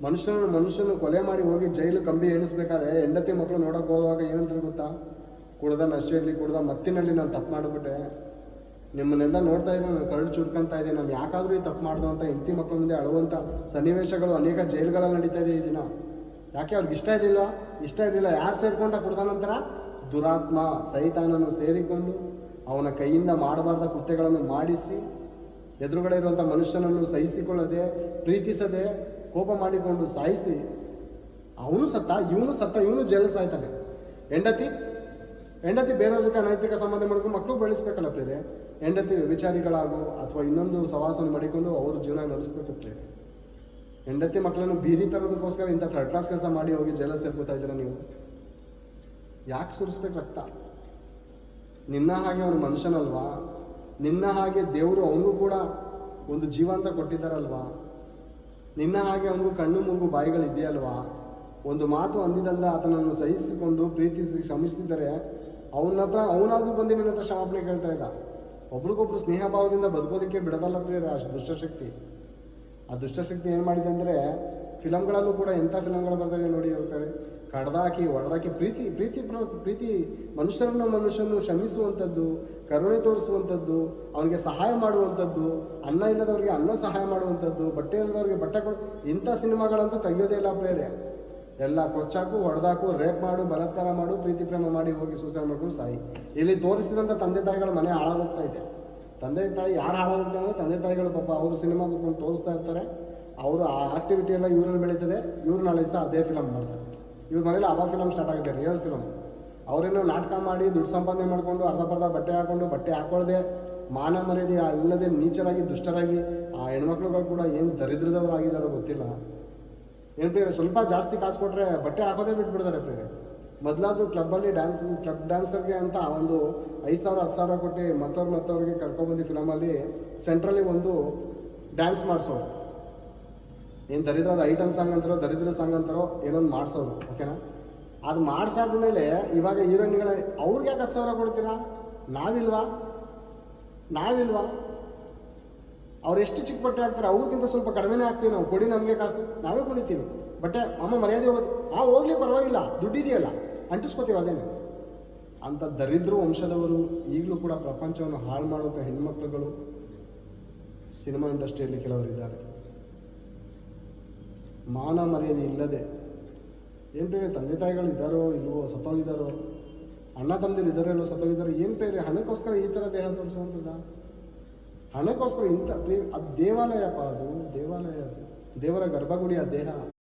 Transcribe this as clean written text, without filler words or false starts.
ಮನುಷ್ಯನು ಕೊಲೆ ಮಾಡಿ ಹೋಗಿ ಜೈಲು ಕಂಬಿ ಎಣಿಸ್ಬೇಕಾದ್ರೆ ಹೆಂಡತಿ ಮಕ್ಕಳು ನೋಡೋಕೆ ಹೋಗುವಾಗ ಏನಂತಾರೆ ಗೊತ್ತಾ? ಕುಡ್ದ ನಶೆಯಲ್ಲಿ ಕುಡ್ದ ಮತ್ತಿನಲ್ಲಿ ನಾನು ತಪ್ಪು ಮಾಡಿಬಿಟ್ಟೆ, ನಿಮ್ಮನ್ನೆಲ್ಲ ನೋಡ್ತಾ ಇದ್ದೆ, ನಾನು ಕರಡು ಚುಡ್ಕೊಂತ ಇದ್ದೆ, ನಾನು ಯಾಕಾದರೂ ಈ ತಪ್ಪು ಮಾಡ್ದು ಅಂತ ಹೆಂಡತಿ ಮಕ್ಕಳ ಮುಂದೆ ಅಳುವಂಥ ಸನ್ನಿವೇಶಗಳು ಅನೇಕ ಜೈಲುಗಳಲ್ಲಿ ನಡೀತಾ ಇದೆ ಈ ದಿನ. ಯಾಕೆ ಅವ್ರಿಗೆ ಇಷ್ಟ ಇರಲಿಲ್ಲ. ಯಾರು ಸೇರ್ಕೊಂಡ ಕುಡ್ದ ನಂತರ ದುರಾತ್ಮ ಸೈತಾನನು ಸೇರಿಕೊಂಡು ಅವನ ಕೈಯಿಂದ ಮಾಡಬಾರ್ದ ಕೃತ್ಯಗಳನ್ನು ಮಾಡಿಸಿ ಎದುರುಗಡೆ ಇರುವಂಥ ಮನುಷ್ಯನನ್ನು ಸಹಿಸಿಕೊಳ್ಳದೆ ಪ್ರೀತಿಸದೆ ಕೋಪ ಮಾಡಿಕೊಂಡು ಸಾಯಿಸಿ ಅವನು ಸತ್ತ, ಇವನು ಜೈಲಿಗೆ ಸಾಯ್ತಾನೆ. ಹೆಂಡತಿ ಬೇರೆಯವ್ರ ಜೊತೆ ಅನೈತಿಕ ಸಂಬಂಧ ಮಾಡಿಕೊಂಡು ಮಕ್ಕಳು ಬೆಳೆಸ್ಬೇಕಲ್ಲ ಪ್ರೇರೆ. ಹೆಂಡತಿ ವಿಚಾರಿಗಳಾಗು ಅಥವಾ ಇನ್ನೊಂದು ಸವಾಸನ ಮಾಡಿಕೊಂಡು ಅವ್ರ ಜೀವನ ನಡೆಸ್ಬೇಕತ್ತೆ. ಹೆಂಡತಿ ಮಕ್ಕಳನ್ನು ಬೀದಿ ತರೋದಕ್ಕೋಸ್ಕರ ಇಂಥ ಥರ್ಡ್ ಕ್ಲಾಸ್ ಕೆಲಸ ಮಾಡಿ ಹೋಗಿ ಜೈಲ ಸೇರ್ಕೋತಾ ಇದ್ದೀರಾ ನೀವು? ಯಾಕೆ ಸುರಿಸ್ಬೇಕು ರಕ್ತ? ನಿನ್ನ ಹಾಗೆ ಅವನು ಮನುಷ್ಯನಲ್ವಾ? ನಿನ್ನ ಹಾಗೆ ದೇವರು ಅವನಿಗೂ ಕೂಡ ಒಂದು ಜೀವ ಅಂತ ಕೊಟ್ಟಿದ್ದಾರಲ್ವಾ? ನಿನ್ನ ಹಾಗೆ ಅವನಿಗೂ ಕಣ್ಣು ಮೂಗು ಬಾಯಿಗಳಿದೆಯಲ್ವಾ? ಒಂದು ಮಾತು ಅಂದಿದಂದ ಆತನನ್ನು ಸಹಿಸಿಕೊಂಡು ಪ್ರೀತಿಸಿ ಕ್ಷಮಿಸಿದರೆ ಅವನಾದ್ರೂ ಬಂದು ನಿನ್ನ ಹತ್ರ ಕ್ಷಮಾಪಣೆ ಕೇಳ್ತಾ ಇದ್ದ. ಒಬ್ರಿಗೊಬ್ರು ಸ್ನೇಹ ಭಾವದಿಂದ ಬದುಕೋದಕ್ಕೆ ಬಿಡದಲ್ಲ ಪ್ರಿಯರೇ ಆ ದುಷ್ಟಶಕ್ತಿ. ಆ ದುಷ್ಟಶಕ್ತಿ ಏನು ಮಾಡಿದೆ ಅಂದರೆ ಫಿಲಮ್ಗಳಲ್ಲೂ ಕೂಡ ಎಂಥ ಫಿಲಮ್ಗಳು ಬರ್ತಾಯಿದೆ ನೋಡಿ. ಅವ್ರ ಕಡೆ ಕಡ್ದಾಕಿ ಹೊಡೆದಾಕಿ ಪ್ರೀತಿ ಮನುಷ್ಯನನ್ನು ಕ್ಷಮಿಸುವಂಥದ್ದು, ಕರುಣೆ ತೋರಿಸುವಂಥದ್ದು, ಅವನಿಗೆ ಸಹಾಯ ಮಾಡುವಂಥದ್ದು, ಅನ್ನ ಇಲ್ಲದವ್ರಿಗೆ ಅನ್ನ ಸಹಾಯ ಮಾಡುವಂಥದ್ದು, ಬಟ್ಟೆ ಇಲ್ಲದವ್ರಿಗೆ ಬಟ್ಟೆ ಇಂಥ ಸಿನಿಮಾಗಳಂತೂ ತೆಗೆಯೋದೇ ಇಲ್ಲ ಪ್ರೇರೆ. ಎಲ್ಲ ಕೊಚ್ಚಾಕು ಹೊಡೆದಾಕು ರೇಪ್ ಮಾಡು ಬಲಾತ್ಕಾರ ಮಾಡು ಪ್ರೀತಿ ಪ್ರೇಮ ಮಾಡಿ ಹೋಗಿ ಸೂಸೈಡ್ ಮಾಡ್ಕೊಂಡು ಸಾಯಿ. ಇಲ್ಲಿ ತೋರಿಸಿದಂಥ ತಂದೆ ತಾಯಿಗಳ ಮನೆ ಹಾಳಾಗೋಗ್ತಾ ಇದೆ. ತಂದೆ ತಾಯಿ ಯಾರು ಹಾಳಾಗೋಗ್ತಾ ಅಂದರೆ ತಂದೆ ತಾಯಿಗಳು ಪಾಪ ಅವರು ಸಿನಿಮಾ ಕೂತ್ಕೊಂಡು ತೋರಿಸ್ತಾ ಇರ್ತಾರೆ. ಅವರು ಆ ಆಕ್ಟಿವಿಟಿ ಎಲ್ಲ ಇವ್ರಲ್ಲಿ ಬೆಳೀತದೆ. ಇವ್ರು ನಾಳೆ ದಿವಸ ಅದೇ ಫಿಲಮ್ ಮಾಡ್ತಾರೆ. ಇವ್ರ ಮನೇಲಿ ಅವ ಫಿಲಮ್ ಸ್ಟಾರ್ಟ್ ಆಗಿದೆ, ರಿಯಲ್ ಫಿಲಮ್. ಅವರೇನೋ ನಾಟಕ ಮಾಡಿ ದುಡ್ಡು ಸಂಪಾದನೆ ಮಾಡಿಕೊಂಡು ಅರ್ಧ ಬಟ್ಟೆ ಹಾಕೊಂಡು ಬಟ್ಟೆ ಹಾಕೊಳ್ಳದೆ ಮಾನ ಮರ್ಯಾದೆ ಇಲ್ಲದೆ ನೀಚರಾಗಿ ದುಷ್ಟರಾಗಿ ಆ ಹೆಣ್ಮಕ್ಳುಗಳು ಕೂಡ ಏನು ದರಿದ್ರದವರು ಆಗಿದ್ದಾರೋ ಗೊತ್ತಿಲ್ಲ. ಏನು ಪ್ರಿಯರೇ, ಸ್ವಲ್ಪ ಜಾಸ್ತಿ ಕಾಸು ಕೊಟ್ಟರೆ ಬಟ್ಟೆ ಹಾಕೋದೇ ಬಿಟ್ಬಿಡ್ತಾರೆ ಪ್ರಿಯರೇ. ಮೊದಲಾದ್ರೂ ಕ್ಲಬ್ ಡ್ಯಾನ್ಸರ್ಗೆ ಅಂತ ಒಂದು 5,000 10,000 ಕೊಟ್ಟು ಮತ್ತವ್ರಿಗೆ ಕರ್ಕೊಬಂದು ಫಿಲಮಲ್ಲಿ ಸೆಂಟ್ರಲ್ಲಿ ಒಂದು ಡ್ಯಾನ್ಸ್ ಮಾಡಿಸೋರು. ಏನು ದರಿದ್ರದ ಐಟಮ್ ಸಾಂಗ್ ಅಂತಾರೋ ದರಿದ್ರ ಸಾಂಗ್ ಅಂತಾರೋ ಏನೊಂದು ಮಾಡಿಸೋರು, ಓಕೆನಾ? ಅದು ಮಾಡಿಸಾದ್ಮೇಲೆ ಇವಾಗ ಹೀರೋಯಿನ್ಗಳ ಅವ್ರಿಗೆ ಯಾಕೆ 10,000 ಕೊಡ್ತೀರಾ? ನಾವಿಲ್ವಾ? ಅವ್ರು ಎಷ್ಟು ಚಿಕ್ಕ ಬಟ್ಟೆ ಹಾಕ್ತಾರೆ ಅವ್ರಿಗಿಂತ ಸ್ವಲ್ಪ ಕಡಿಮೆನೇ ಹಾಕ್ತೀವಿ ನಾವು. ಕೊಡಿ ನಮಗೆ ಕಾಸು, ನಾವೇ ಕುಡಿತೀವಿ ಬಟ್ಟೆ. ಅಮ್ಮ ಮರ್ಯಾದೆ ಹೋಗ್ಲಿ ಪರವಾಗಿಲ್ಲ, ದುಡ್ಡಿದೆಯಲ್ಲ ಅಂಟಿಸ್ಕೋತೀವಿ ಅದೇನೆ ಅಂತ. ದರಿದ್ರು ವಂಶದವರು ಈಗಲೂ ಕೂಡ ಪ್ರಪಂಚವನ್ನು ಹಾಳು ಮಾಡುವಂಥ ಹೆಣ್ಮಕ್ಳುಗಳು ಸಿನಿಮಾ ಇಂಡಸ್ಟ್ರಿಯಲ್ಲಿ ಕೆಲವರಿದ್ದಾರೆ. ಮಾನ ಮರ್ಯಾದೆ ಇಲ್ಲದೆ ಏನು ಬೇರೆ ತಂದೆ ತಾಯಿಗಳು ಇದ್ದಾರೋ ಇಲ್ವೋ, ಸತ್ತೋಗಿದ್ದಾರೋ, ಅಣ್ಣ ತಮ್ಮದಿರು ಇದ್ದಾರೋ ಇಲ್ಲೋ ಸತ್ತೋಗಿದ್ದಾರೋ, ಏನು ಬೇರೆ ಹಣಕ್ಕೋಸ್ಕರ ಈ ಥರ ದೇಹ ತೋರಿಸುವಂಥದ್ದ? ಹಣಕ್ಕೋಸ್ಕರ ಇಂಥ ಅದು ದೇವಾಲಯಪ್ಪ, ಅದು ದೇವಾಲಯ, ಅದು ದೇವರ ಗರ್ಭಗುಡಿ, ಆ ದೇಹ.